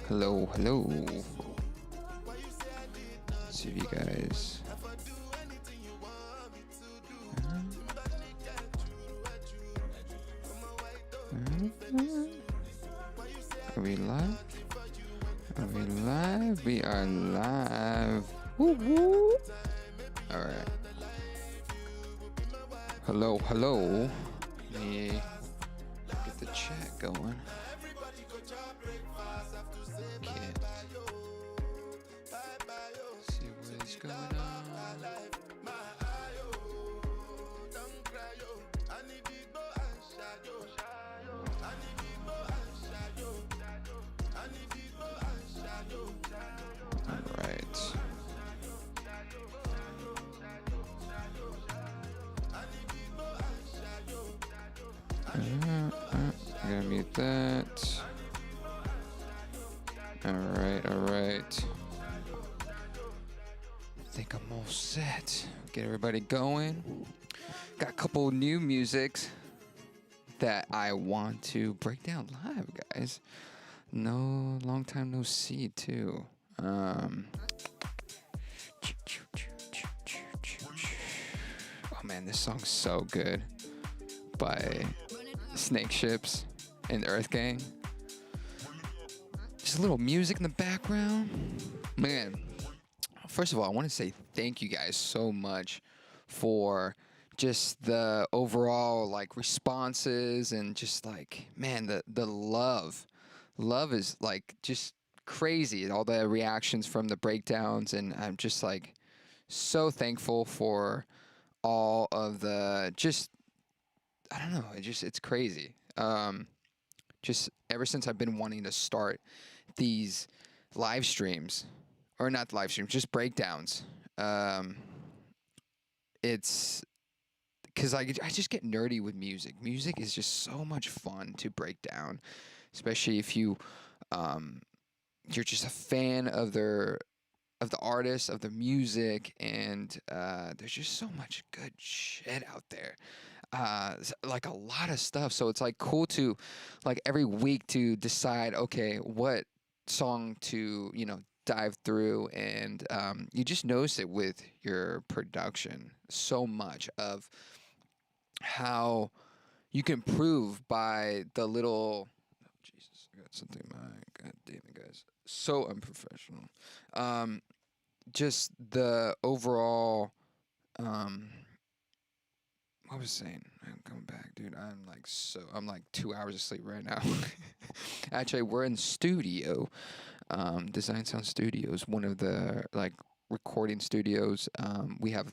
Hello, hello. Let's see if you guys. Are we live? Are we live? We are live. Woo woo. All right. Hello, hello. Let me get the chat going. Okay. See what's going on. All right. I'm gonna mute that. All right. I think I'm all set. Get everybody going. Got a couple new musics that I want to break down live, guys. No, long time no see too. Oh man, this song's so good by Snake Ships and Earth Gang. Just a little music in the background. Man, first of all, I want to say thank you guys so much for just the overall like responses and just like, man, the love. Love is like just crazy. All the reactions from the breakdowns, and I'm just like so thankful for all of the just I don't know, it's crazy. Just ever since I've been wanting to start these live streams, or not live streams, just breakdowns. It's because I just get nerdy with music. Music is just so much fun to break down, especially if you're just a fan of the artist, of the music, and there's just so much good shit out there. Like a lot of stuff. So it's like cool to like every week to decide, okay, what song to, dive through, and you just notice it with your production so much of how you can improve by the little. Oh, Jesus, I got something in my eye. God damn it, guys, so unprofessional. Just the overall. What was I saying? I'm coming back, dude. I'm like 2 hours of sleep right now. Actually, we're in studio. Design Sound Studios, one of the like recording studios. We have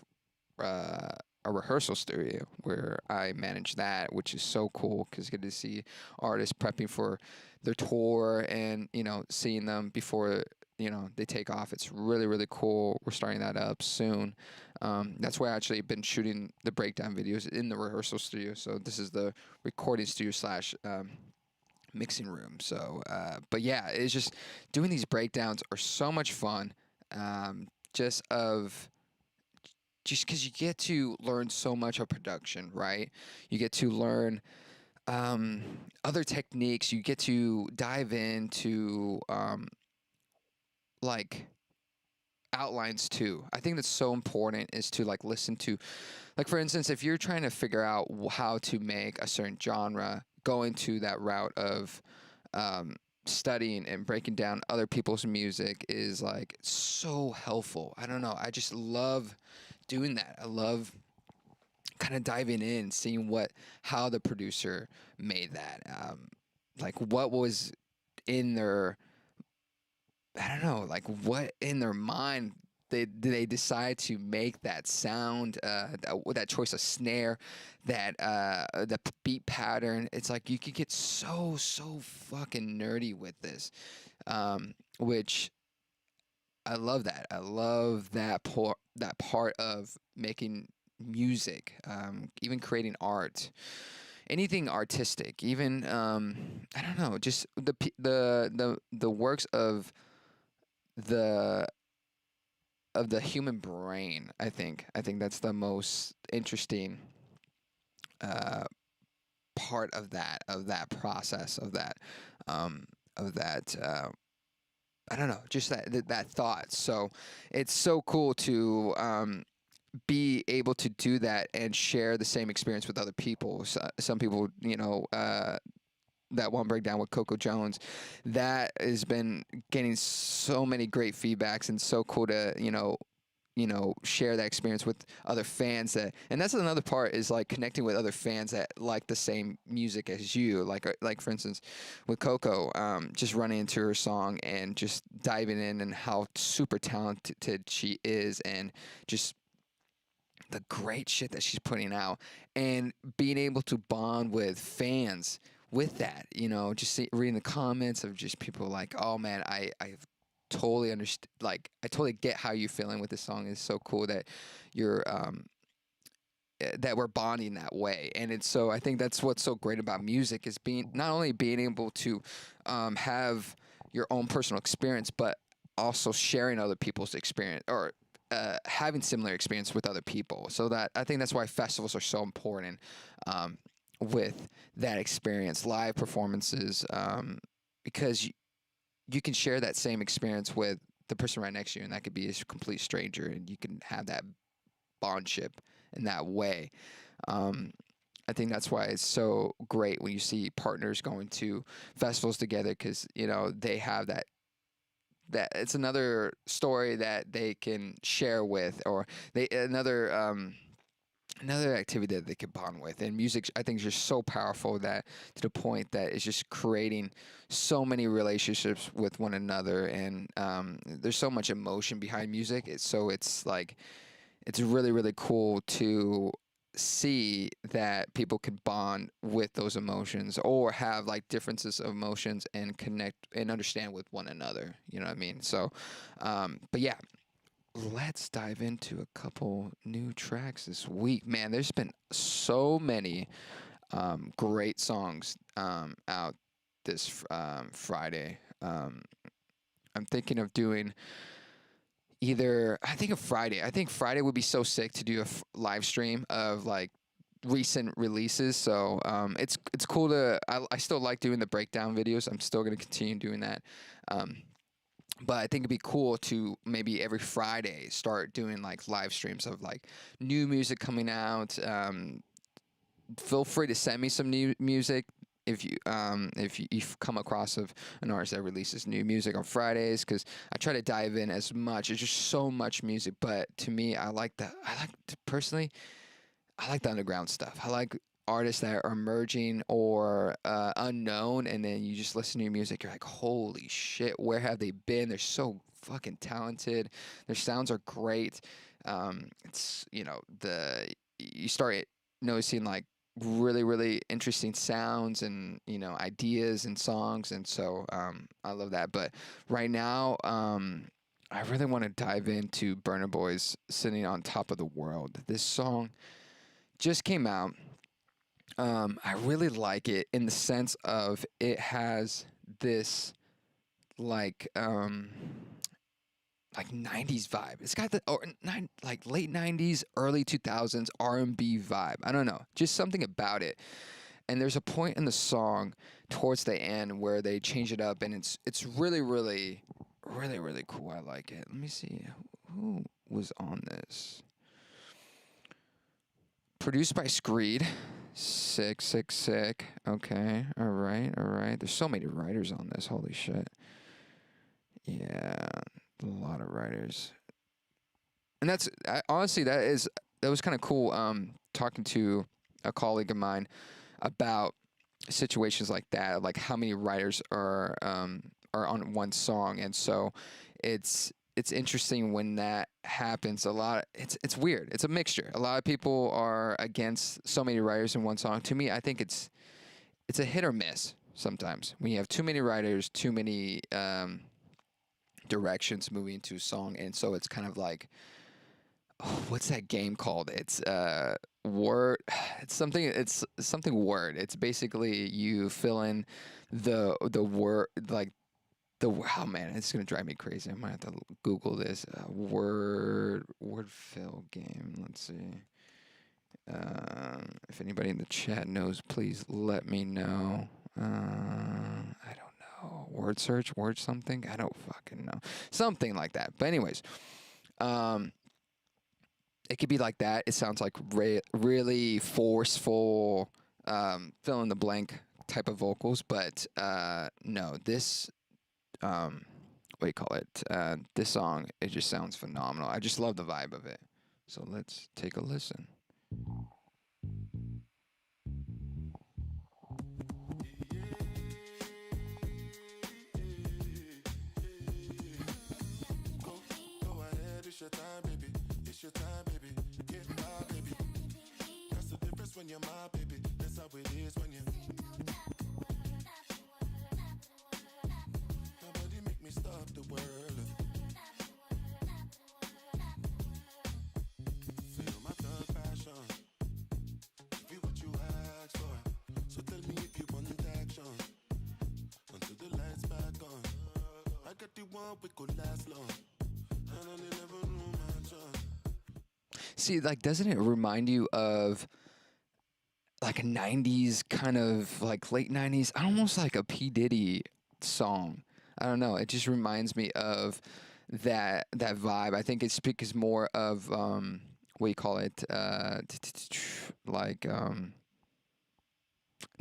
a rehearsal studio where I manage that, which is so cool because you get to see artists prepping for their tour and seeing them before they take off. It's really really cool. We're starting that up soon. That's why I actually been shooting the breakdown videos in the rehearsal studio. So this is the recording studio slash mixing room. So, but yeah, it's just doing these breakdowns are so much fun. Just because you get to learn so much of production, right? You get to learn other techniques. You get to dive into like outlines too. I think that's so important is to like listen to, like for instance, if you're trying to figure out how to make a certain genre, going to that route of studying and breaking down other people's music is like so helpful. I don't know. I just love doing that. I love kind of diving in, seeing how the producer made that. Like what was in their, I don't know, like what in their mind they decide to make that sound, that choice of snare, that the beat pattern. It's like you could get so fucking nerdy with this, which I love that. I love that part of making music, even creating art, anything artistic, even I don't know, just the works the of the human brain. I think that's the most interesting part of that process of that I don't know, just that thought. So it's so cool to be able to do that and share the same experience with other people. So, some people, that one breakdown with Coco Jones, that has been getting so many great feedbacks and so cool to share that experience with other fans. And that's another part, is like connecting with other fans that like the same music as you, like for instance with Coco, just running into her song and just diving in and how super talented she is, and just the great shit that she's putting out, and being able to bond with fans with that, just reading the comments of just people like, oh man, I totally understand, like I totally get how you're feeling with this song. It's so cool that you're that we're bonding that way. And it's so, I think that's what's so great about music, is being, not only being able to have your own personal experience, but also sharing other people's experience, or having similar experience with other people. So that, I think that's why festivals are so important, um, with that experience, live performances, because you can share that same experience with the person right next to you, and that could be a complete stranger, and you can have that bondship in that way. Um, I think that's why it's so great when you see partners going to festivals together, because they have that it's another story that they can share with, or they another activity that they can bond with. And music, I think, is just so powerful, that to the point that it's just creating so many relationships with one another. And there's so much emotion behind music. It's like, it's really, really cool to see that people can bond with those emotions, or have like differences of emotions, and connect and understand with one another. You know what I mean? So, but yeah, let's dive into a couple new tracks this week. Man, there's been so many great songs out this Friday. I'm thinking of doing either, I think of Friday. I think Friday would be so sick to do a live stream of like recent releases. So it's cool to. I still like doing the breakdown videos. I'm still gonna continue doing that. Um, but I think it'd be cool to maybe every Friday start doing like live streams of like new music coming out. Feel free to send me some new music if you've come across of an artist that releases new music on Fridays, because I try to dive in as much. There's just so much music, but to me, personally, I like the underground stuff. I like artists that are emerging or unknown, and then you just listen to your music. You're like, holy shit, where have they been? They're so fucking talented. Their sounds are great. It's the you start noticing like really, really interesting sounds, and ideas and songs, and so I love that. But right now, I really want to dive into Burner Boy's "Sitting on Top of the World." This song just came out. I really like it in the sense of it has this like um like 90s vibe. It's got the like late 90s, early 2000s R&B vibe. I don't know, just something about it. And there's a point in the song towards the end where they change it up, and it's really, really, really, really cool. I like it. Let me see who was on this. Produced by Screed. Sick, sick, sick. Okay. All right. All right. There's so many writers on this. Holy shit. Yeah. A lot of writers. And honestly, that was kind of cool. Talking to a colleague of mine about situations like that, like how many writers are on one song. And so it's interesting when that happens. It's weird. It's a mixture. A lot of people are against so many writers in one song. To me, I think it's a hit or miss sometimes. When you have too many writers, too many directions moving into a song, and so it's kind of like, oh, what's that game called? It's word. It's something word. It's basically you fill in the word, like oh man, it's gonna drive me crazy. I might have to Google this word fill game. Let's see. If anybody in the chat knows, please let me know. I don't know. word search, word something. I don't fucking know, something like that. But anyways, um, it could be like that. It sounds like really forceful, fill in the blank type of vocals. But no, this what do you call it? This song, it just sounds phenomenal. I just love the vibe of it. So let's take a listen. Go ahead, it's your time, baby. It's your time, baby. Get my baby. That's the difference when you're my baby. That's how it is when you. Nobody make me stop the world. Feel my thug passion. Be what you ask for. So tell me if you want action. Until the lights back on. I got the one we could last long. And I never knew my chance. See, like, doesn't it remind you of like a 90s kind of like late 90s, almost like a P. Diddy song? I don't know. It just reminds me of that vibe. I think it speaks more of what do you call it? Like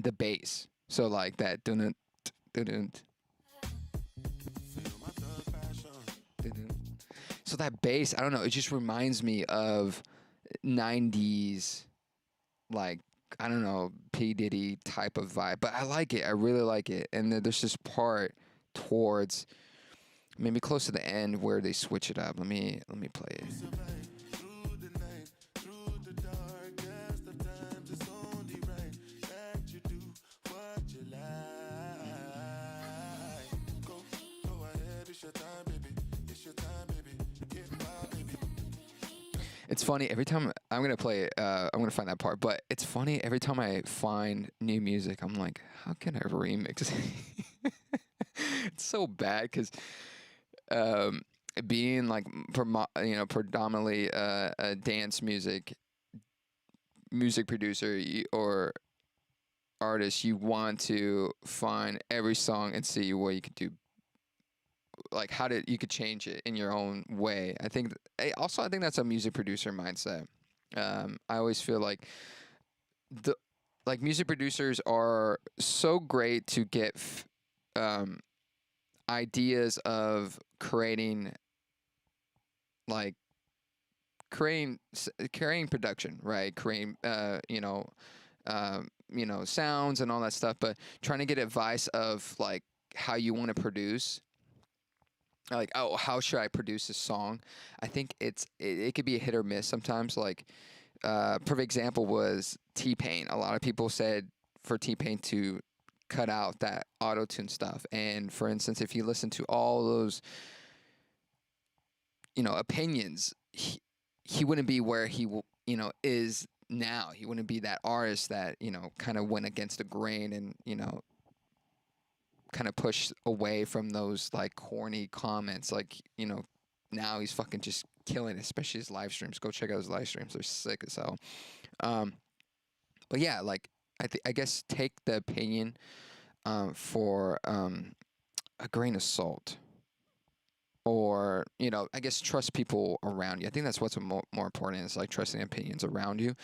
the bass. So like that dun dun. Feel my thug passion. So that bass, I don't know, it just reminds me of 90s, like, I don't know, P. Diddy type of vibe. But I like it. I really like it. And then there's this part towards maybe close to the end where they switch it up. Let me play it. Survive through the night, through the darkest of times. It's only right that you do what you like. Go ahead, it's your time, baby. It's your time, baby. Get my baby. It's funny every time I'm gonna play it. I'm gonna find that part, but it's funny every time I find new music. I'm like, how can I remix it? It's so bad because um, being like predominantly a dance music producer or artist, you want to find every song and see what you could do, like how did you could change it in your own way. I think that's a music producer mindset. I always feel like the like music producers are so great to get ideas of like creating production, right? Creating sounds and all that stuff, but trying to get advice of like how you want to produce, like, oh, how should I produce this song? I think it could be a hit or miss sometimes. Like, perfect example was T-Pain. A lot of people said for T-Pain to cut out that auto tune stuff. And for instance, if you listen to all those opinions, he wouldn't be where is now. He wouldn't be that artist that kind of went against the grain and kind of pushed away from those like corny comments. Like now he's fucking just killing it, especially his live streams. Go check out his live streams; they're sick as hell. Um, but yeah, like I guess take the opinion for a grain of salt, or I guess trust people around you. I think that's what's more important, is like trusting opinions around you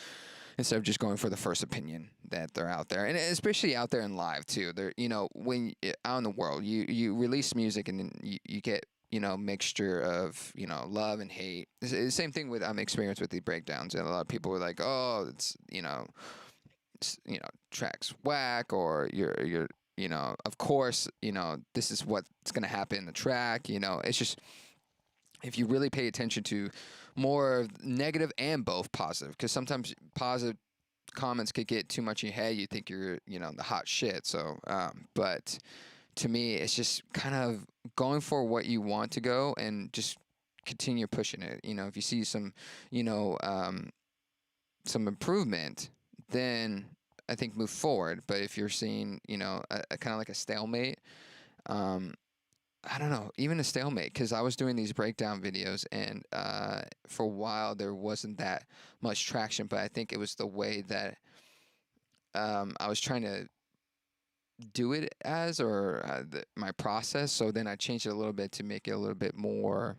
instead of just going for the first opinion that they're out there, and especially out there in live too. They're when out in the world, you release music and then you get mixture of love and hate. It's the same thing with experience with the breakdowns, and a lot of people were like, oh, it's tracks whack, or you're of course this is what's gonna happen in the track. It's just, if you really pay attention to more negative and both positive, because sometimes positive comments could get too much in your head. You think you're the hot shit. So but to me, it's just kind of going for what you want to go and just continue pushing it. If you see some improvement, then I think move forward. But if you're seeing a kind of like a stalemate, I don't know, even a stalemate, because I was doing these breakdown videos, and for a while there wasn't that much traction. But I think it was the way that I was trying to do it as, or my process. So then I changed it a little bit to make it a little bit more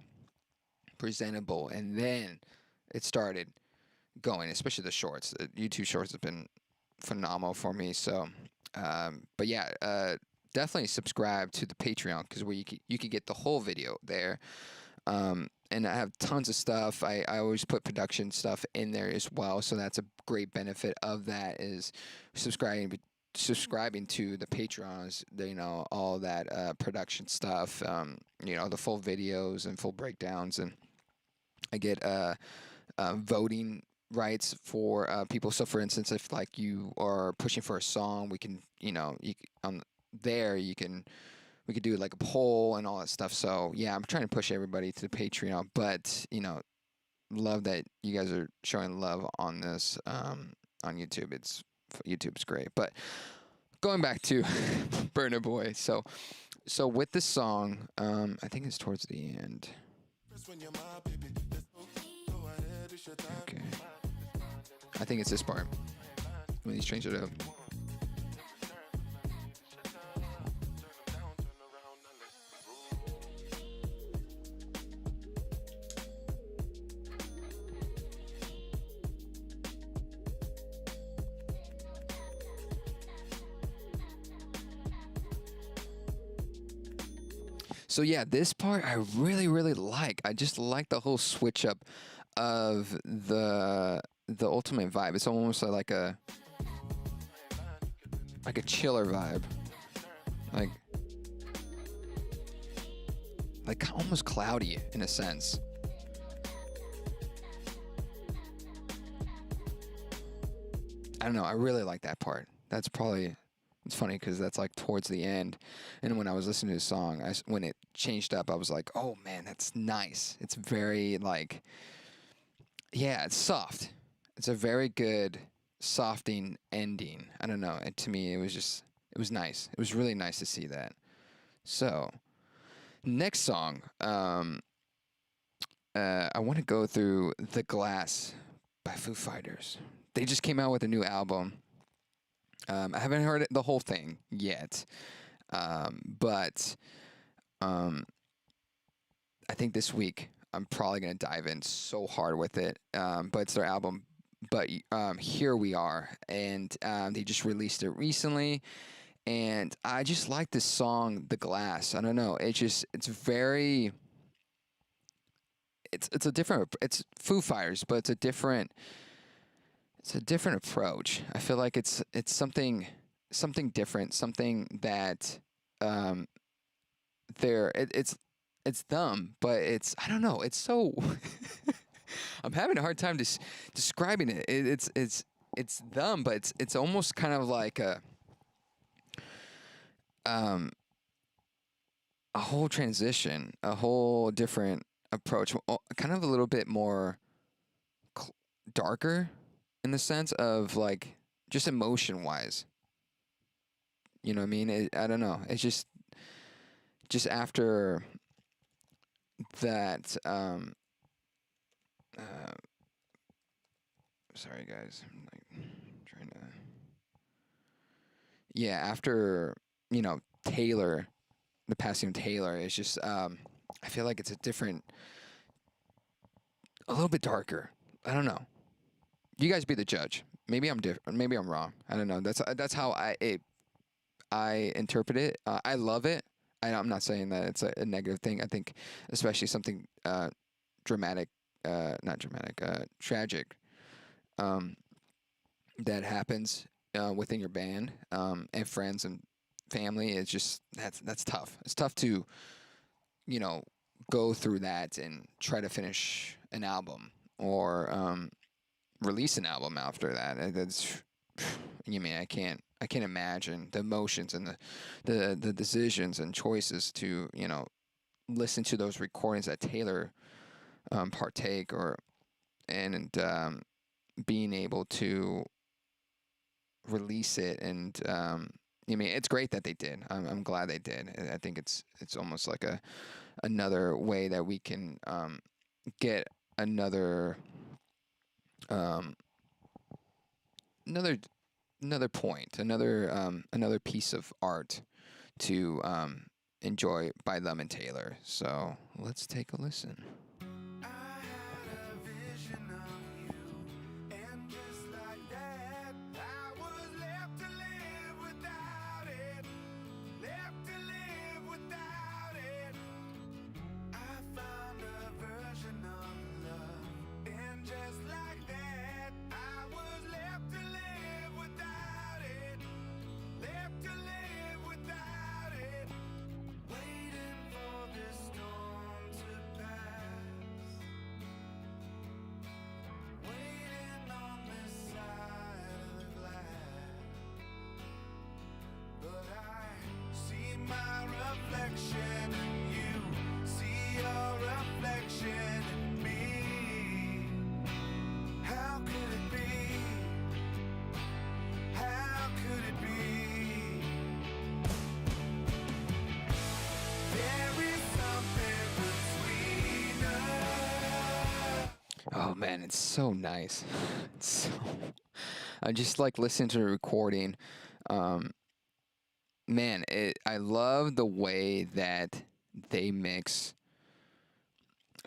presentable, and then it started going, especially the shorts. The YouTube shorts have been phenomenal for me. So, but yeah, definitely subscribe to the Patreon, because where you can get the whole video there. And I have tons of stuff. I always put production stuff in there as well. So that's a great benefit of that, is subscribing to the Patreons, all that production stuff, the full videos and full breakdowns. And I get voting rights for people. So, for instance, if like you are pushing for a song, we can, on there you can we could do like a poll and all that stuff. So yeah, I'm trying to push everybody to the Patreon, but love that you guys are showing love on this on YouTube. YouTube's great. But going back to Burner Boy, so with this song, I think it's towards the end. Okay, I think it's this part when he's changed it up. So yeah, this part I really really like. I just like the whole switch up of the ultimate vibe. It's almost like a chiller vibe, like almost cloudy in a sense. I don't know. I really like that part. It's funny because that's like towards the end, and when I was listening to the song, when it changed up, I was like, "Oh man, that's nice." It's very like, yeah, it's soft. It's a very good softing ending. I don't know. To me, it was nice. It was really nice to see that. So next song, I want to go through "The Glass" by Foo Fighters. They just came out with a new album. I haven't heard the whole thing yet, but I think this week I'm probably gonna dive in so hard with it. But it's their album. But here we are, and they just released it recently, and I just like this song, "The Glass." I don't know. It's a different. It's Foo Fighters, but it's a different approach. I feel like it's something different, something that um it's them, but I don't know. It's so I'm having a hard time describing it. It's them, but it's almost kind of like um a whole transition, a whole different approach, kind of a little bit more cl- darker in the sense of like just emotion wise. You know what I mean? I don't know. It's just after that. Uh, Sorry guys, I'm like trying to. Yeah, after Taylor, the passing of Taylor, it's just I feel like it's a little bit darker. I don't know. You guys be the judge. Maybe I'm different. Maybe I'm wrong. I don't know. That's how I interpret it. I love it. I'm not saying that it's a negative thing. I think, especially something dramatic, not dramatic, tragic, um, that happens within your band and friends and family. It's just that's tough. It's tough to you know go through that and try to finish an album or release an album after that. That's I can't imagine the emotions and the decisions and choices to listen to those recordings that Taylor partake or and being able to release it. And it's great that they did. I'm glad they did. I think it's almost like another way that we can get another um, another another point, another piece of art to enjoy by Lemon Taylor. So let's take a listen. I had a vision of you, and just like that, I was left to live without it, left to live without it. I found a version of love, and just like that, I was left to live without it, left to live without it, waiting for this storm to pass, waiting on this side of the glass. But I see my reflection in you, see your reflection in me. How could it be? How could it be? There is something between us. Oh man, it's so nice. It's so. I just like listening to the recording. Man, I love the way that they mix.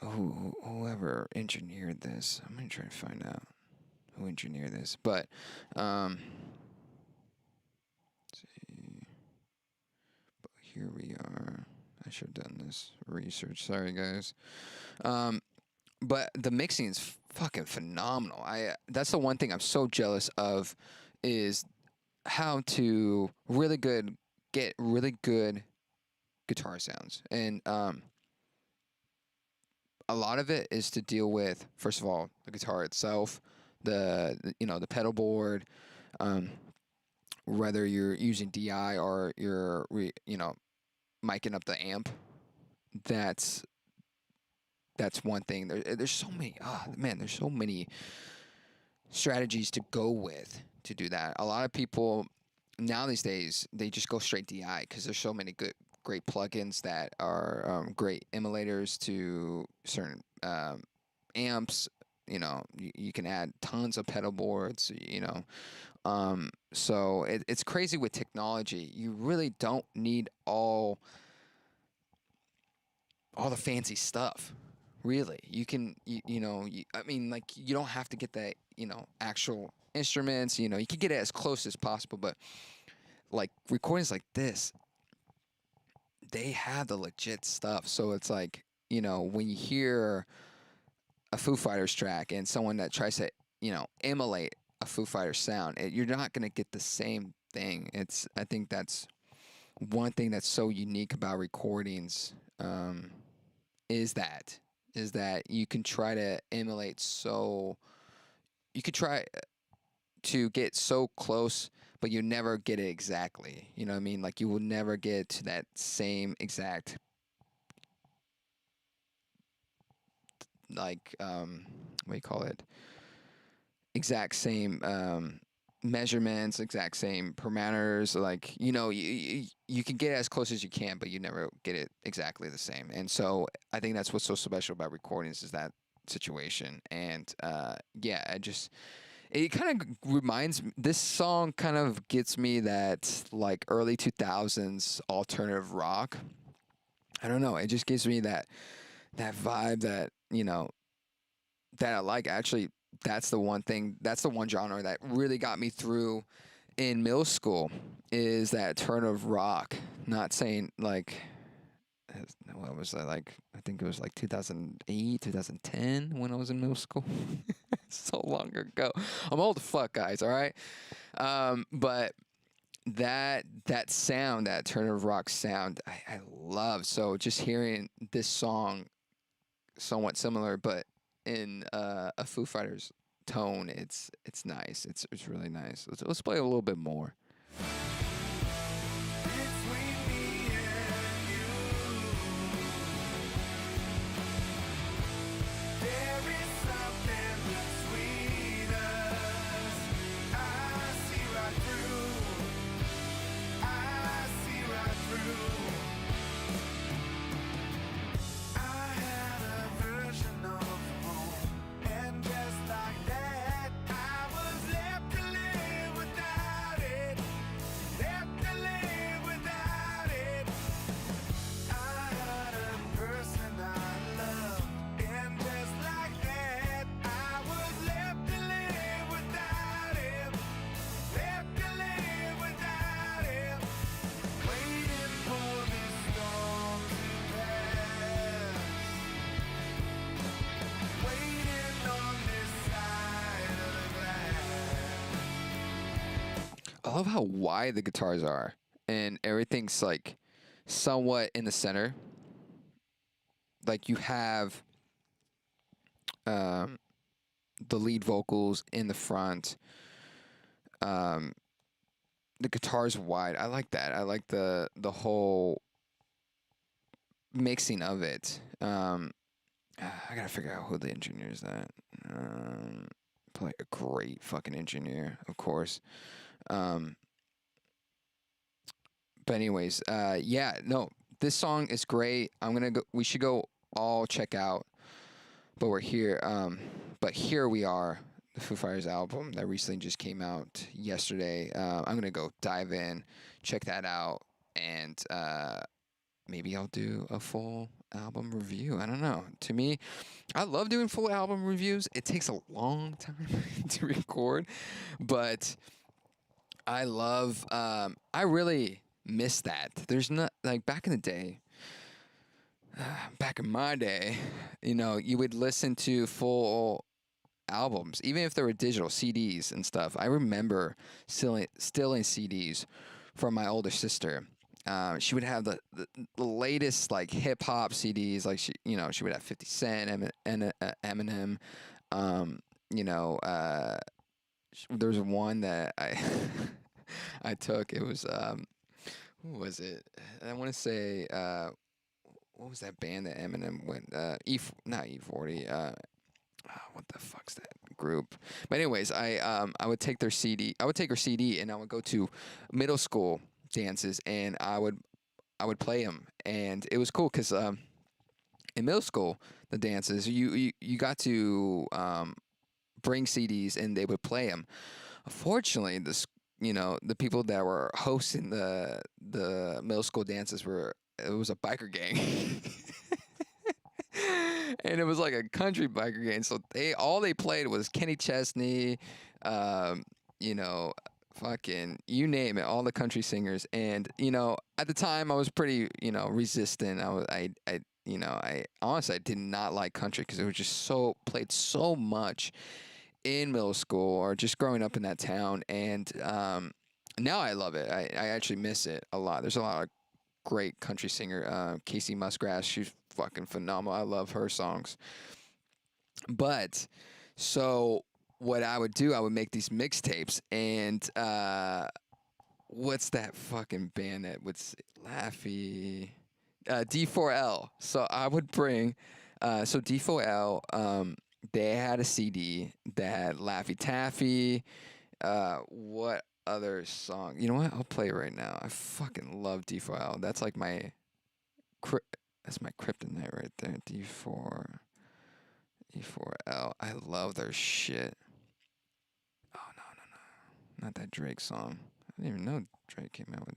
Whoever engineered this, I'm gonna try to find out who engineered this. But let's see. But here we are. I should have done this research. Sorry, guys. But the mixing is fucking phenomenal. That's the one thing I'm so jealous of, is how to get really good guitar sounds. And a lot of it is to deal with, first of all, the guitar itself, the pedal board, whether you're using DI or you're micing up the amp. That's one thing. There's so many. Oh man, there's so many strategies to go with to do that. A lot of people now these days, they just go straight DI because there's so many great plugins that are great emulators to certain amps. You can add tons of pedal boards. So it's crazy with technology. You really don't need all the fancy stuff. Really, you can. I mean, like, you don't have to get the actual instruments. You can get it as close as possible, but like recordings like this, they have the legit stuff. So it's like, when you hear a Foo Fighters track and someone that tries to, emulate a Foo Fighters sound, you're not going to get the same thing. I think that's one thing that's so unique about recordings, is that you can try to emulate, you could try to get so close, but you never get it exactly. You know what I mean? Like, you will never get to that same exact, like, what do you call it? Exact same measurements, exact same parameters. Like, you can get as close as you can, but you never get it exactly the same. And so I think that's what's so special about recordings, is that situation. And yeah, it kind of reminds me, this song kind of gets me that, like, early 2000s alternative rock. I don't know. It just gives me that vibe that, that I like. Actually, that's the one genre that really got me through in middle school, is that alternative rock. Not saying, like, what was that, like, I think it was like 2008, 2010 when I was in middle school. So long ago. I'm old as fuck, guys, all right? But that sound, that alternative rock sound, I love. So just hearing this song somewhat similar, but in a Foo Fighters tone, it's nice. It's really nice. Let's play a little bit more. Between me and you, there is something between us. I see right through. I see right through. I had a version of home, and just like that, I was left to live without love how wide the guitars are, and everything's like somewhat in the center. Like you have um, the lead vocals in the front. Um, the guitar's wide. I like that. I like the whole mixing of it. I gotta figure out who the engineer is. That probably a great fucking engineer, of course. Um, but anyways, yeah, no, this song is great. I'm gonna go. We should go all check out. But we're here. But here we are. The Foo Fighters album that recently just came out yesterday. I'm gonna go dive in, check that out, and maybe I'll do a full album review. I don't know. To me, I love doing full album reviews. It takes a long time to record, but I love. I really miss that. There's not like back in the day. Back in my day, you would listen to full albums, even if they were digital CDs and stuff. I remember stealing CDs from my older sister. She would have the latest like hip hop CDs. Like she would have 50 Cent, Eminem. You know, there was one that I I took. It was who was it? I want to say what was that band that Eminem went? Not E40. What the fuck's that group? But anyways, I would take their CD. I would take her CD, and I would go to middle school dances, and I would play them, and it was cool because in middle school the dances you got to bring CDs, and they would play them. Unfortunately, the people that were hosting the middle school dances it was a biker gang. And it was like a country biker gang. So all they played was Kenny Chesney, you know, fucking you name it, all the country singers. And at the time I was pretty, resistant. I honestly I did not like country because it was just played so much in middle school or just growing up in that town. And now I love it. I actually miss it a lot. There's a lot of great country singer, Casey Musgrass. She's fucking phenomenal. I love her songs. But so what I would do, I would make these mixtapes, and what's that fucking band that would say Laffy? D4L. So I would bring so D4L. They had a CD that had Laffy Taffy. What other song? You know what? I'll play it right now. I fucking love D4L. That's like that's my kryptonite right there. D4L. I love their shit. Oh no, not that Drake song. I didn't even know Drake came out with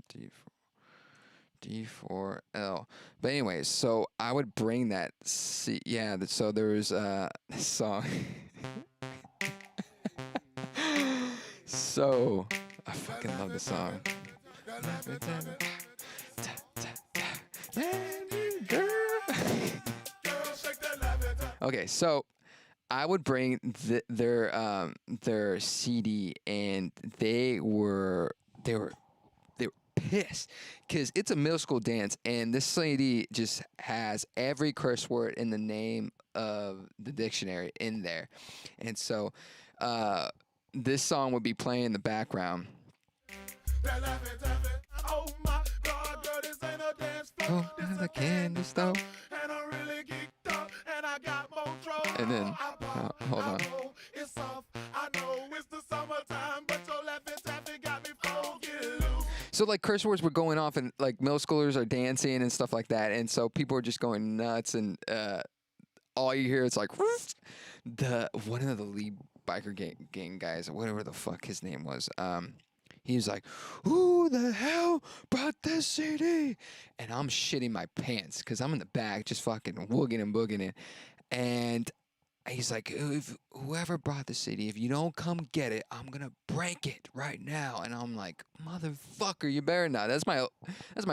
D4L. But anyways, so I would bring that. So there was this song. So I fucking love this song. Okay, so I would bring their CD, and they were pissed because it's a middle school dance, and this CD just has every curse word in the name of the dictionary in there, and so this song would be playing in the background. Oh my God, girl, this ain't a dance floor. Oh, this a candy store. And I'm really geeked up, and I got more trouble. And then, hold on. It's soft, I know it's the summertime, but your laughing taffy got me focused. So like curse words were going off, and like middle schoolers are dancing and stuff like that, and so people are just going nuts, and all you hear is like one of the lead biker gang guys, whatever the fuck his name was. He was like, "Who the hell brought this CD?" And I'm shitting my pants because I'm in the back just fucking wooging and booging it. And he's like, if whoever brought the CD, if you don't come get it, I'm gonna break it right now. And I'm like, motherfucker, you better not. That's my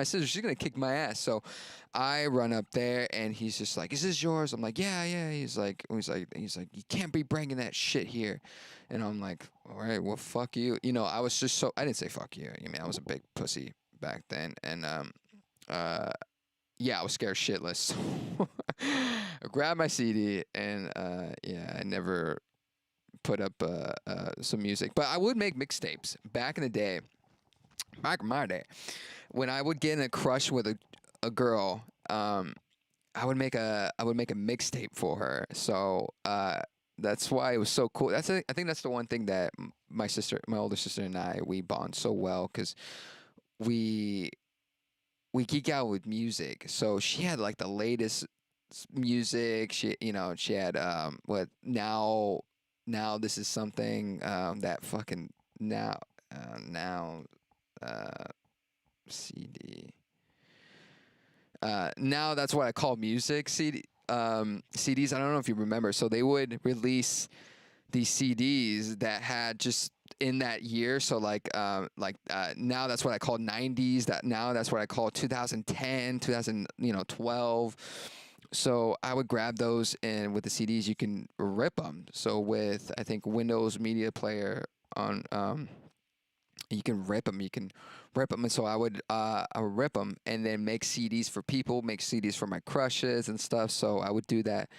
sister. She's gonna kick my ass. So I run up there, and he's just like, is this yours? I'm like, yeah, yeah. He's like, you can't be bringing that shit here. And I'm like, all right, well, fuck you. I was just so I didn't say fuck you. I mean, I was a big pussy back then, and uh yeah, I was scared shitless. So I grabbed my CD and yeah, I never put up some music, but I would make mixtapes back in the day. Back in my day, when I would get in a crush with a girl, I would make a mixtape for her. So that's why it was so cool. I think that's the one thing that my older sister and I, we bond so well because we we geek out with music. So she had like the latest music. She had what now this is something that fucking now uh CD. Now that's what I call music CDs. I don't know if you remember. So they would release these CDs that had just in that year. So now that's what I call 90s. Now that's what I call 2010, 2012. So I would grab those, and with the CDs you can rip them. So with I think Windows Media Player on you can rip them. You can rip them, and so I would rip them and then make CDs for people, make CDs for my crushes and stuff. So I would do that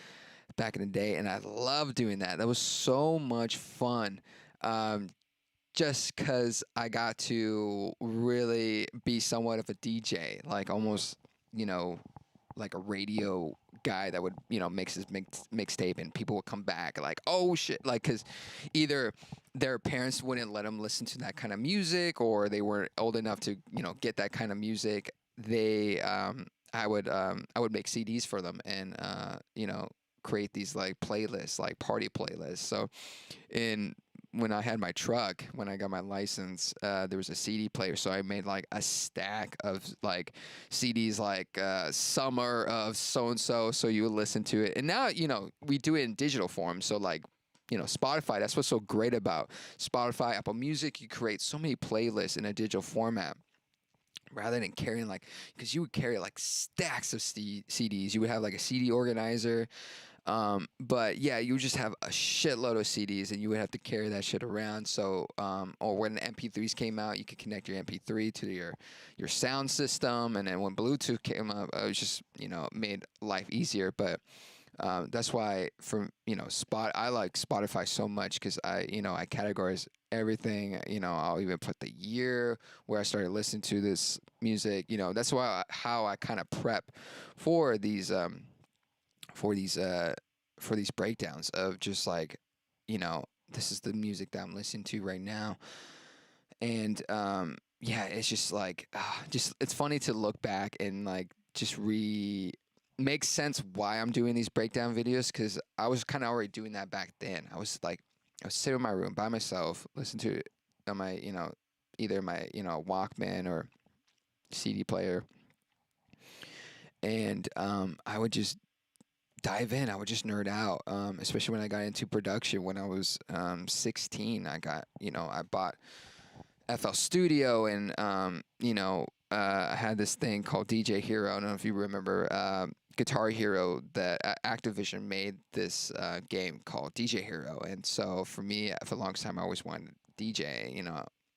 back in the day, and I love doing that. That was so much fun. Um, just because I got to really be somewhat of a DJ, like almost, you know, like a radio guy that would, mix his mixtape, and people would come back like, oh shit, like, because either their parents wouldn't let them listen to that kind of music, or they weren't old enough to, get that kind of music. I would make CDs for them, and create these like playlists, like party playlists. So in when I had my truck, when I got my license, there was a CD player. So I made like a stack of like CDs, like summer of so and so. So you would listen to it. And now, we do it in digital form. So like, Spotify, that's what's so great about Spotify, Apple Music. You create so many playlists in a digital format rather than carrying like, because you would carry like stacks of CDs. You would have like a CD organizer, but yeah, you would just have a shitload of CDs, and you would have to carry that shit around. So, or when the MP3s came out, you could connect your MP3 to your sound system, and then when Bluetooth came up, it was just made life easier. But that's why I like Spotify so much because I categorize everything. I'll even put the year where I started listening to this music. That's how I kind of prep for these for these uh for these breakdowns of just like, you know, this is the music that I'm listening to right now. And yeah, it's just like just it's funny to look back and like just make sense why I'm doing these breakdown videos, because I was kind of already doing that back then. I was sitting in my room by myself, listen to it on my, either my, Walkman or CD player, and I would just dive in. I would just nerd out, especially when I got into production when I was 16. I bought FL Studio, and I had this thing called DJ Hero. I don't know if you remember Guitar Hero. That Activision made this game called DJ Hero, and so for me, for the longest time, I always wanted to DJ.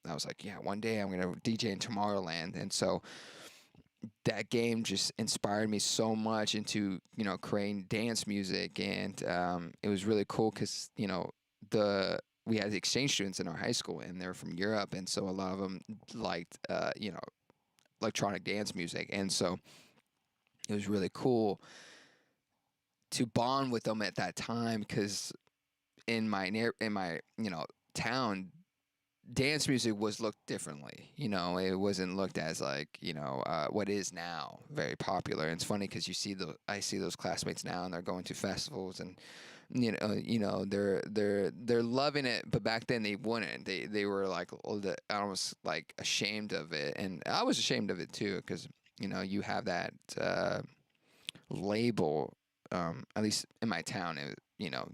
I was like, yeah, one day I'm gonna DJ in Tomorrowland, and so that game just inspired me so much into creating dance music. And it was really cool because the we had the exchange students in our high school, and they're from Europe, and so a lot of them liked electronic dance music, and so it was really cool to bond with them at that time, because in my town, dance music was looked differently. It wasn't looked as like what is now very popular. And it's funny because I see those classmates now, and they're going to festivals, and they're loving it. But back then they wouldn't. They were like almost like ashamed of it, and I was ashamed of it too, because you have that label at least in my town,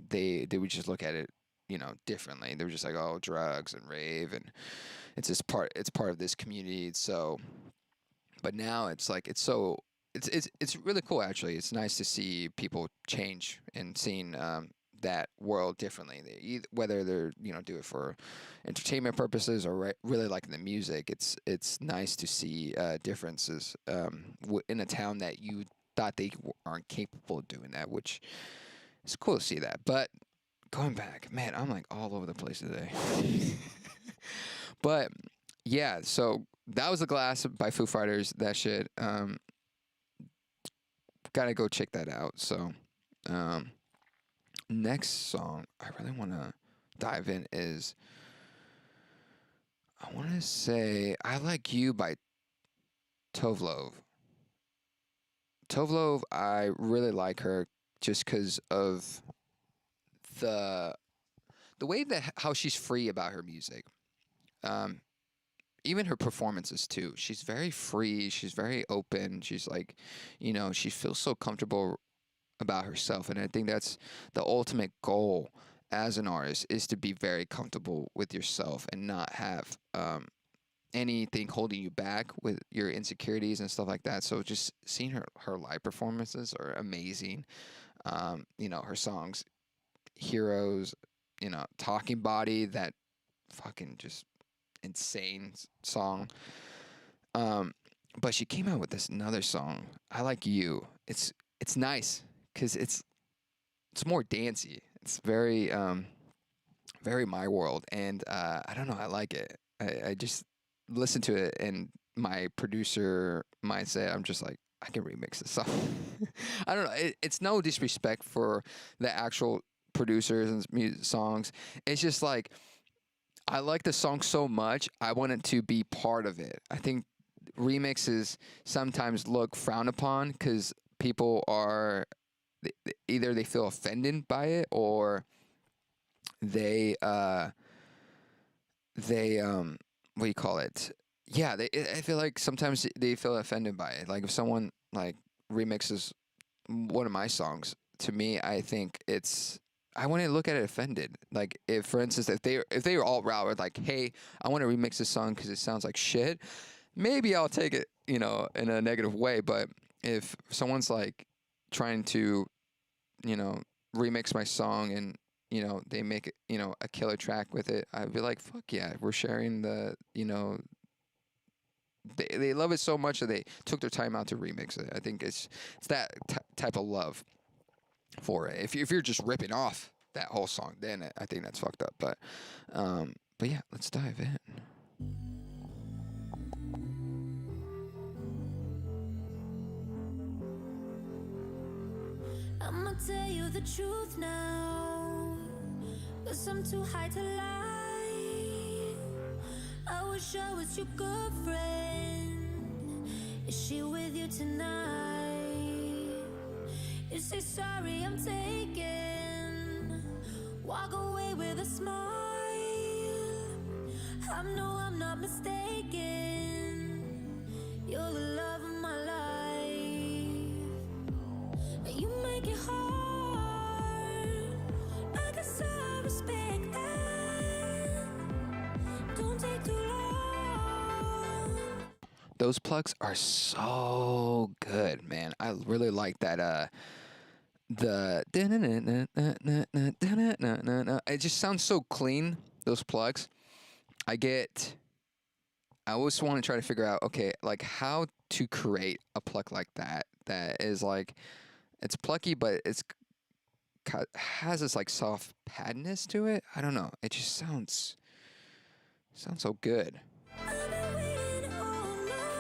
they would just look at it, differently. They were just like, oh, drugs and rave, and it's part of this community. So, but now it's like it's really cool actually. It's nice to see people change and seeing that world differently. Whether they're do it for entertainment purposes or really liking the music. It's nice to see differences in a town that you thought they aren't capable of doing that, which is cool to see that. But going back, man, I'm like all over the place today. But yeah, so that was The Glass by Foo Fighters. That shit. Gotta go check that out. So, next song I really want to dive in is, I want to say I Like You by Tovlov. Tovlov, I really like her just because of the way that how she's free about her music. Um, Even her performances too. She's very free. She's very open. She's like, she feels so comfortable about herself, and I think that's the ultimate goal as an artist, is to be very comfortable with yourself and not have anything holding you back with your insecurities and stuff like that. So just seeing her live performances are amazing. Her songs, Heroes, Talking Body, that fucking just insane song. But she came out with this another song, I Like You. It's nice because it's more dancey. It's very my world, and I don't know, I like it. I just listen to it, and my producer mindset, I'm just like, I can remix this song. I don't know. It's no disrespect for the actual producers and songs. It's just like, I like the song so much, I want it to be part of it. I think remixes sometimes look frowned upon because people are either they feel offended by it, or they what do you call it? Yeah, I feel like sometimes they feel offended by it. Like if someone like remixes one of my songs, to me, I think I wouldn't look at it offended. Like if, for instance, if they were all raw with like, hey, I want to remix this song because it sounds like shit, maybe I'll take it, in a negative way. But if someone's like trying to, remix my song, and they make it, a killer track with it, I'd be like, fuck yeah, we're sharing they love it so much that they took their time out to remix it. I think it's that type of love for it. If you're just ripping off that whole song, then I think that's fucked up. But yeah, let's dive in. I'ma tell you the truth now, 'cause I'm too high to lie. I wish I was your girlfriend. Is she with you tonight? You say sorry, I'm taken. Walk away with a smile. I know I'm not mistaken. You're the love of my life. You make it hard. I guess I respect that. Don't take too long. Those plugs are so good, man. I really like that. It just sounds so clean. Those plugs. I always want to try to figure out, okay, like how to create a plug like that. That is like, it's plucky, but has this like soft padness to it. I don't know. It just sounds so good. I've been waiting all night.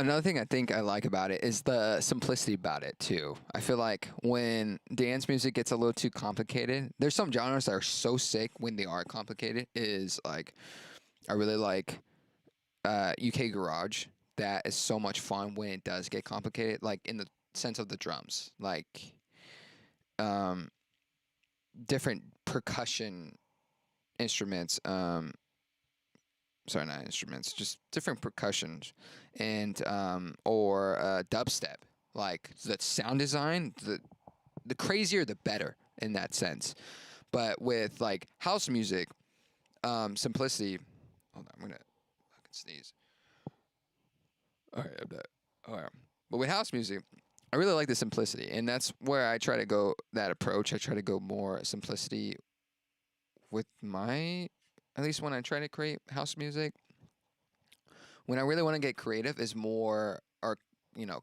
Another thing I think I like about it is the simplicity about it too. I feel like when dance music gets a little too complicated, there's some genres that are so sick when they are complicated. Is like I really like UK garage. That is so much fun when it does get complicated, like in the sense of the drums, like um, different percussion instruments. Sorry, not instruments, just different percussions, and or dubstep. Like the sound design, the crazier the better in that sense. But with like house music, simplicity. Hold on, I'm gonna fucking sneeze. All right, I'm dead. All right, but with house music, I really like the simplicity, and that's where I try to go. That approach, I try to go more simplicity with my, at least when I try to create house music. When I really want to get creative is more, or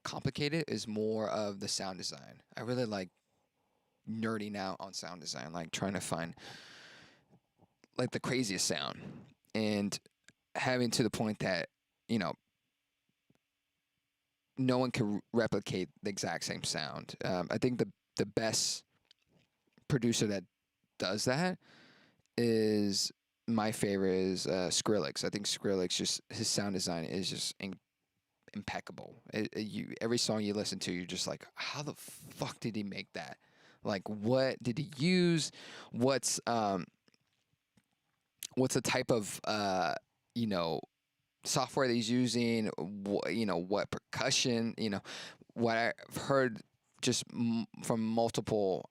complicated, is more of the sound design. I really like nerding out on sound design, like trying to find like the craziest sound and having to the point that you know no one can replicate the exact same sound. I think the best producer that does that is, my favorite is Skrillex. I think Skrillex, just his sound design is just impeccable. Every song you listen to, you're just like, how the fuck did he make that? Like, what did he use? What's the type of you know software that he's using? What percussion? What I've heard just from multiple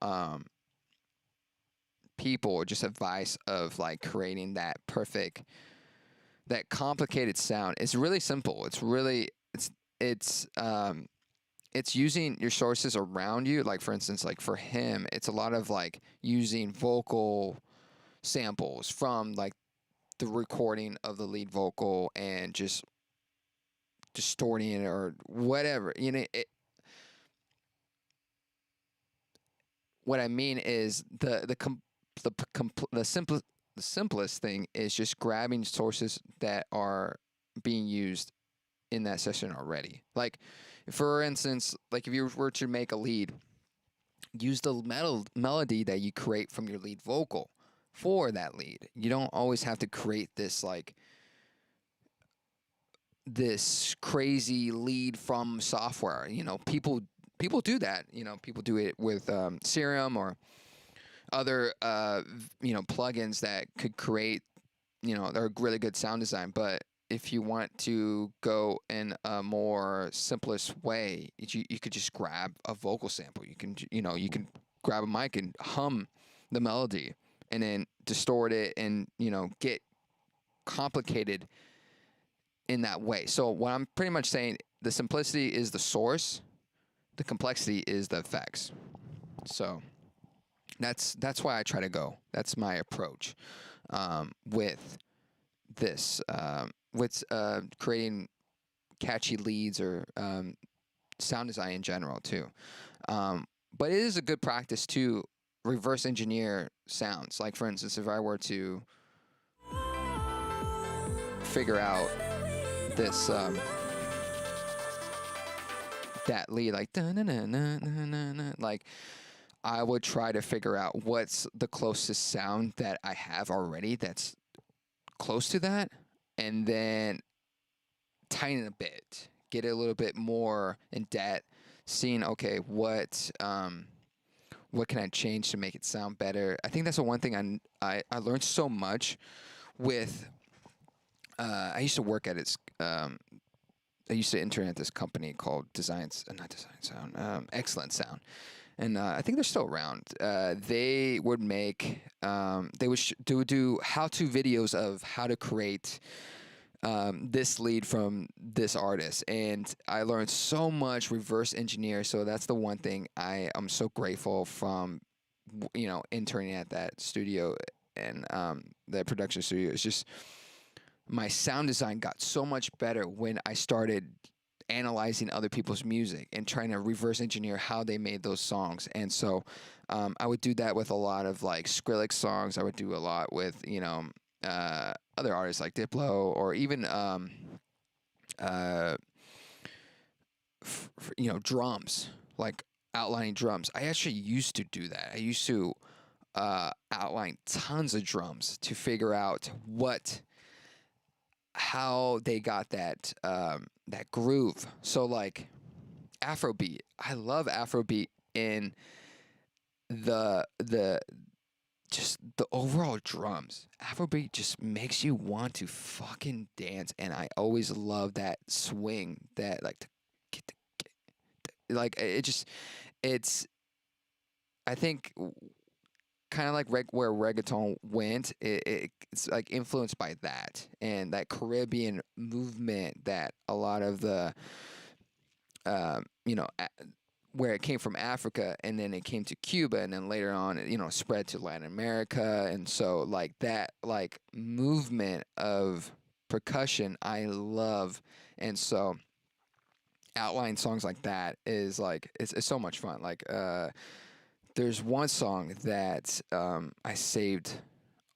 people, just advice of like creating that perfect, that complicated sound. It's really simple. It's using your sources around you. Like for instance, like for him, it's a lot of like using vocal samples from like the recording of the lead vocal and just distorting it or whatever. What I mean is the simplest thing is just grabbing sources that are being used in that session already. Like, for instance, like if you were to make a lead, use the melody that you create from your lead vocal for that lead. You don't always have to create this crazy lead from software. People do that. People do it with Serum or other plugins that could create they're really good sound design. But if you want to go in a more simplest way, you could just grab a vocal sample. You can grab a mic and hum the melody and then distort it and get complicated in that way. So what I'm pretty much saying, the simplicity is the source, the complexity is the effects. So that's why I try to go. That's my approach with this, with creating catchy leads or sound design in general too. But it is a good practice to reverse engineer sounds. Like for instance, if I were to figure out this that lead, like like I would try to figure out what's the closest sound that I have already that's close to that, and then tighten it a bit, get it a little bit more in depth, seeing okay, what can I change to make it sound better. I think that's the one thing I learned so much with. I used to work at I used to intern at this company called not Design Sound, Excellent Sound, and I think they're still around. They would make, they would do how-to videos of how to create this lead from this artist, and I learned so much reverse engineer. So that's the one thing I'm so grateful from, interning at that studio and that production studio. It's just my sound design got so much better when I started analyzing other people's music and trying to reverse engineer how they made those songs. And so I would do that with a lot of like Skrillex songs. I would do a lot with other artists like Diplo, or even drums, like outlining drums. I actually used to do that. I used to outline tons of drums to figure out how they got that groove. So like Afrobeat, I love Afrobeat in the just the overall drums. Afrobeat just makes you want to fucking dance, and I always love that swing, that like it just it's I think kind of like where reggaeton went, it's like influenced by that and that Caribbean movement that a lot of the you know where it came from Africa, and then it came to Cuba, and then later on spread to Latin America. And so like that like movement of percussion I love. And so outline songs like that is like it's so much fun. Like there's one song that I saved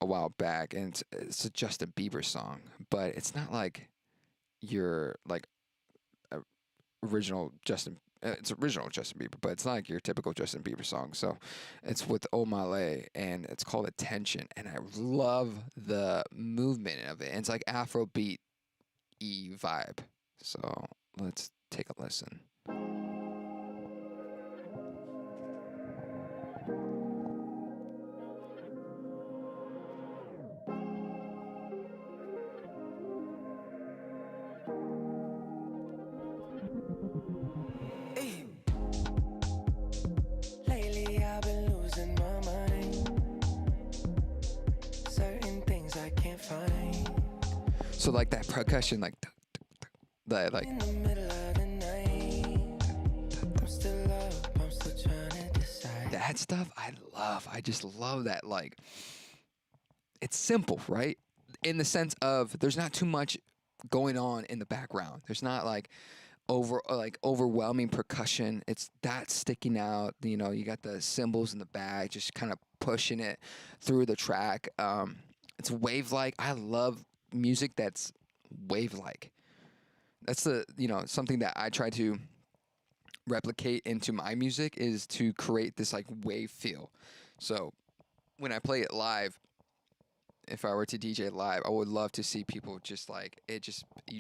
a while back, and it's a Justin Bieber song, but it's not like your like original Justin. It's original Justin Bieber, but it's not like your typical Justin Bieber song. So it's with Omale, and it's called Attention, and I love the movement of it. And it's like Afrobeat y vibe. So let's take a listen. Lately I've been losing my mind. Certain things I can't find. So like that percussion, like that, like In the middle of the night, I'm still up, I'm still trying to decide. that stuff I love. I just love that. Like it's simple, right? In the sense of there's not too much going on in the background. There's not like overwhelming percussion. It's that sticking out. You got the cymbals in the back, just kind of pushing it through the track. It's wave like. I love music that's wave like. That's something that I try to replicate into my music, is to create this like wave feel. So when I play it live, if I were to DJ live, I would love to see people just like you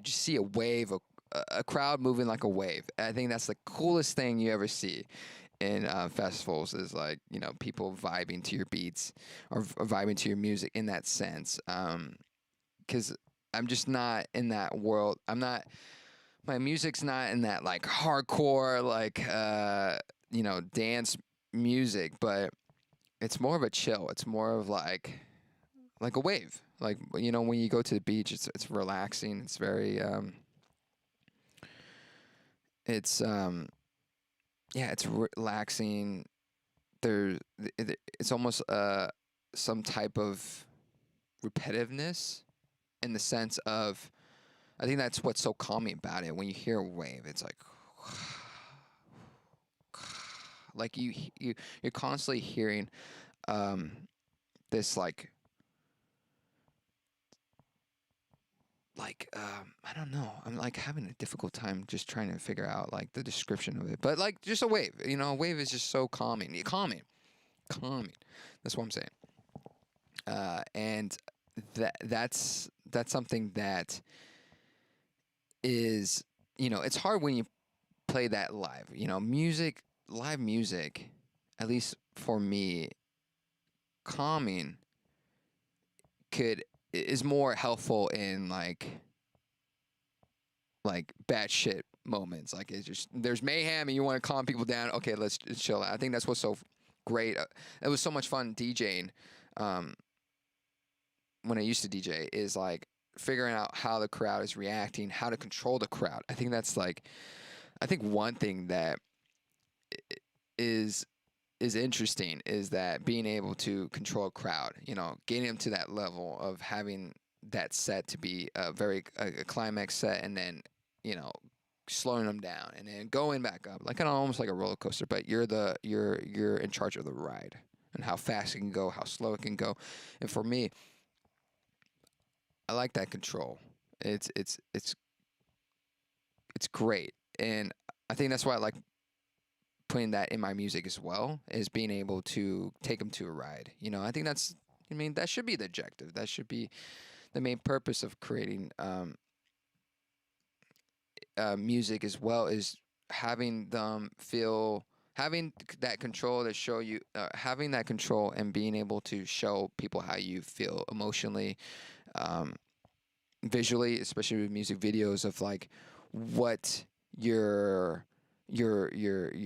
just see a wave, a crowd moving like a wave. I think that's the coolest thing you ever see in festivals, is like people vibing to your beats, or vibing to your music in that sense. Because I'm just not in that world. My music's not in that like hardcore like dance music, but it's more of a chill. It's more of like a wave. Like when you go to the beach, it's relaxing. It's very it's yeah, it's relaxing. It's almost some type of repetitiveness, in the sense of, I think that's what's so calming about it. When you hear a wave, it's like like you're constantly hearing this I don't know. I'm like having a difficult time just trying to figure out like the description of it. But like just a wave, a wave is just so calming. Calming. That's what I'm saying. And that's something that is, it's hard when you play that live. Live music, at least for me, calming is more helpful in like bad shit moments. Like it's just, there's mayhem and you want to calm people down. Okay, let's chill out. I think that's what's so great. It was so much fun DJing when I used to DJ, is like figuring out how the crowd is reacting, how to control the crowd. I think that's one thing that is interesting, is that being able to control a crowd, getting them to that level of having that set to be a climax set, and then, slowing them down and then going back up, like almost like a roller coaster, but you're in charge of the ride, and how fast it can go, how slow it can go. And for me, I like that control. It's great. And I think that's why I like putting that in my music as well, is being able to take them to a ride. You know, I think that's, I mean, that should be the objective. That should be the main purpose of creating music as well, is having them feel, having that control to show you, having that control and being able to show people how you feel emotionally, um, visually, especially with music videos of like what your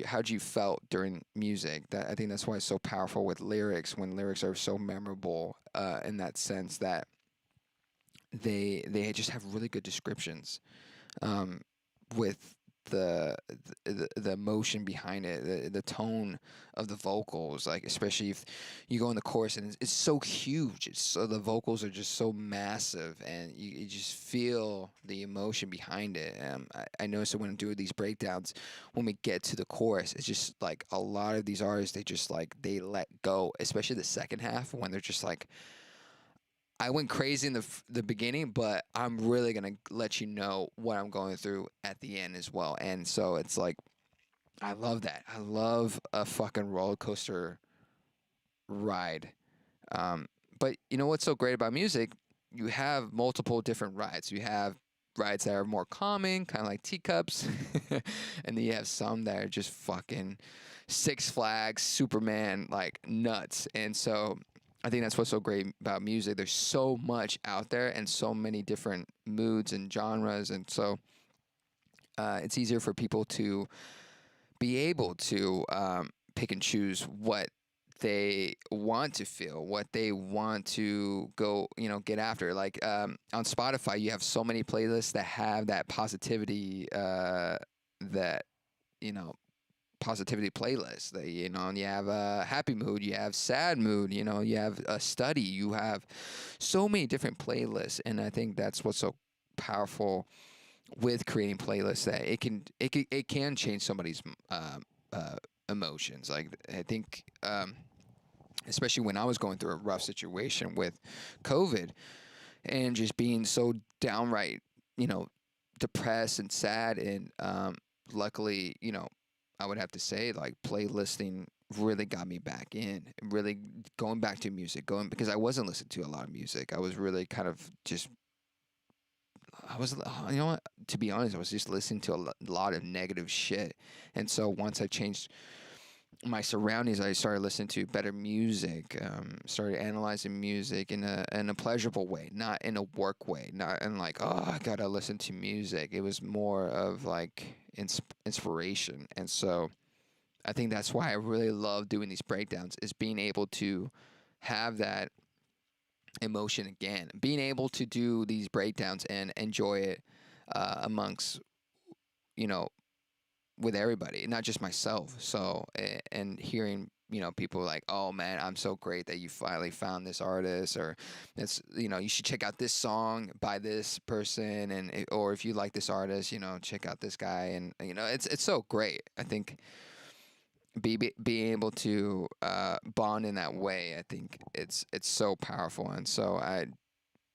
how'd you felt during music. That I think that's why it's so powerful with lyrics, when lyrics are so memorable, in that sense that they just have really good descriptions, um, with the, the emotion behind it, the tone of the vocals, like especially if you go in the chorus and it's so huge, it's so, the vocals are just so massive, and you just feel the emotion behind it. I notice that when I'm doing these breakdowns, when we get to the chorus, it's just like a lot of these artists, they just like they let go, especially the second half when they're just like, I went crazy in the beginning, but I'm really gonna let you know what I'm going through at the end as well. And so it's like, I love that. I love a fucking roller coaster ride. Um, but you know what's so great about music? You have multiple different rides. You have rides that are more calming, kind of like teacups, and then you have some that are just fucking Six Flags, Superman, like nuts. And so I think that's what's so great about music. There's so much out there and so many different moods and genres, and so it's easier for people to be able to pick and choose what they want to feel, what they want to go, you know, get after. Like on Spotify, you have so many playlists that have that positivity, that you know, positivity playlist. That, you know, and you have a happy mood, you have sad mood, you know, you have a study, you have so many different playlists, and I think that's what's so powerful with creating playlists, that it can change somebody's uh, emotions. Like I think, especially when I was going through a rough situation with COVID and just being so downright, you know, depressed and sad, and luckily, you know, I would have to say like playlisting really got me back in, really going back to music, going, because I wasn't listening to a lot of music. I was really kind of just, I was, you know what? To be honest, I was just listening to a lot of negative shit. And so once I changed my surroundings, I started listening to better music. Started analyzing music in a pleasurable way, not in a work way, not in like, oh, I gotta listen to music. It was more of like inspiration. And so I think that's why I really love doing these breakdowns, is being able to have that emotion again, being able to do these breakdowns and enjoy it, amongst, you know, with everybody, not just myself. So, and hearing, you know, people like, oh man, I'm so great that you finally found this artist, or it's, you know, you should check out this song by this person, and or if you like this artist, you know, check out this guy, and you know, it's so great. I think being able to bond in that way, I think it's so powerful, and so I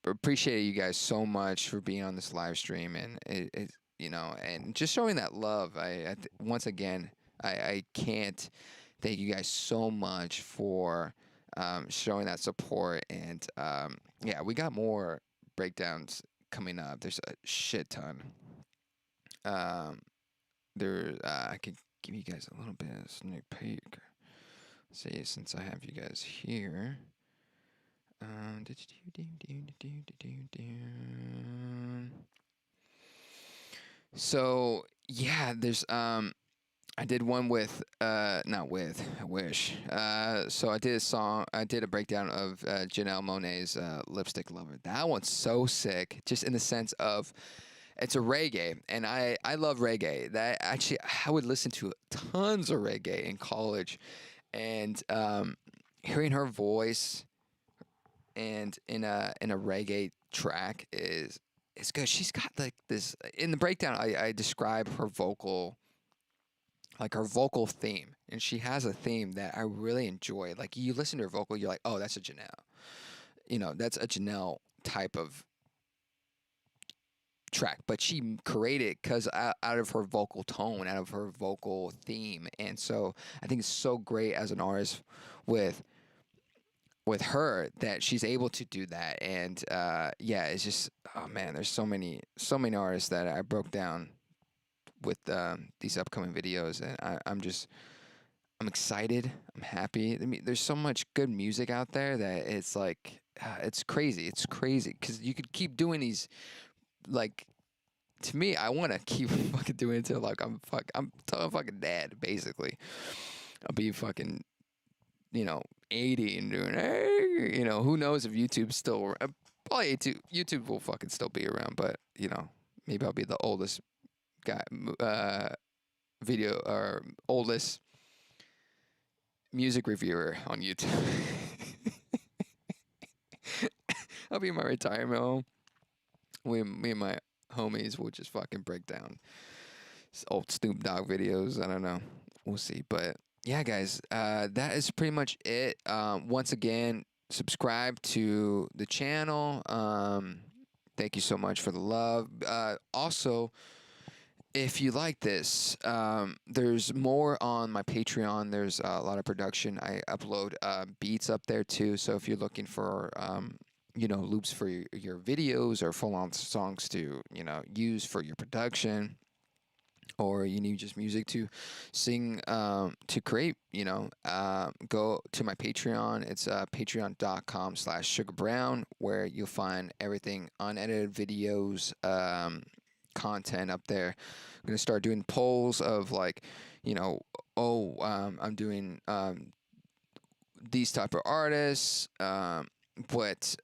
appreciate you guys so much for being on this live stream, and it you know, and just showing that love. Once again, I can't thank you guys so much for showing that support, and yeah, we got more breakdowns coming up. There's a shit ton. Um, I could give you guys a little bit of sneak peek. See, since I have you guys here. Um, So yeah, there's I did one with not with, I wish. So I did a song, I did a breakdown of Janelle Monáe's Lipstick Lover. That one's so sick, just in the sense of it's a reggae, and I love reggae. That actually, I would listen to tons of reggae in college, and hearing her voice and in a reggae track is good. She's got like this in the breakdown. I describe her vocal, like her vocal theme, and she has a theme that I really enjoy. Like you listen to her vocal, you're like, oh, that's a Janelle. You know, that's a Janelle type of track, but she created because out of her vocal tone, out of her vocal theme, and so I think it's so great as an artist with her that she's able to do that. And yeah, it's just, oh man, there's so many artists that I broke down with these upcoming videos, and I'm excited. I'm happy. I mean, there's so much good music out there that it's like it's crazy. It's crazy because you could keep doing these. Like, to me, I want to keep fucking doing it till like I'm fucking dead. Basically, I'll be fucking 80 and doing, hey, who knows if YouTube's still probably YouTube will fucking still be around, but maybe I'll be the oldest guy video or oldest music reviewer on YouTube. I'll be in my retirement home. Me and my homies will just fucking break down old Snoop Dogg videos. I don't know. We'll see. But yeah, guys, that is pretty much it. Once again, subscribe to the channel. Thank you so much for the love. Also, if you like this, there's more on my Patreon. There's a lot of production. I upload beats up there too. So if you're looking for loops for your videos or full-on songs to use for your production, or you need just music to sing, to create, go to my Patreon. It's patreon.com/SugarBrown, where you'll find everything, unedited videos, content up there. I'm gonna start doing polls of like, I'm doing these type of artists, but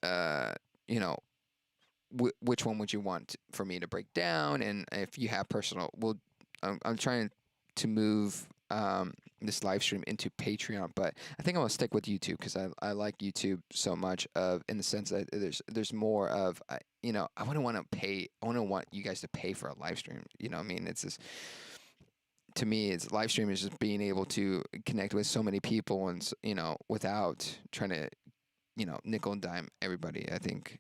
which one would you want for me to break down? And if you have personal, I'm trying to move this live stream into Patreon, but I think I'm gonna stick with YouTube because I like YouTube so much, in the sense that there's more of I wouldn't want to pay. I wouldn't want you guys to pay for a live stream. You know what I mean? It's just, to me, it's live stream is just being able to connect with so many people, and without trying to nickel and dime everybody. I think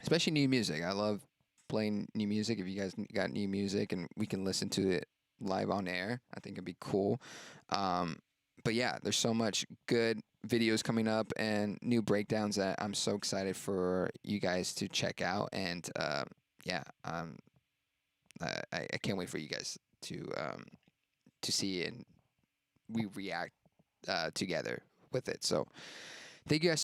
especially new music. I love playing new music. If you guys got new music and we can listen to it live on air, I think it'd be cool. But yeah, there's so much good videos coming up and new breakdowns that I'm so excited for you guys to check out. And yeah, I can't wait for you guys to see and we react together with it. So thank you guys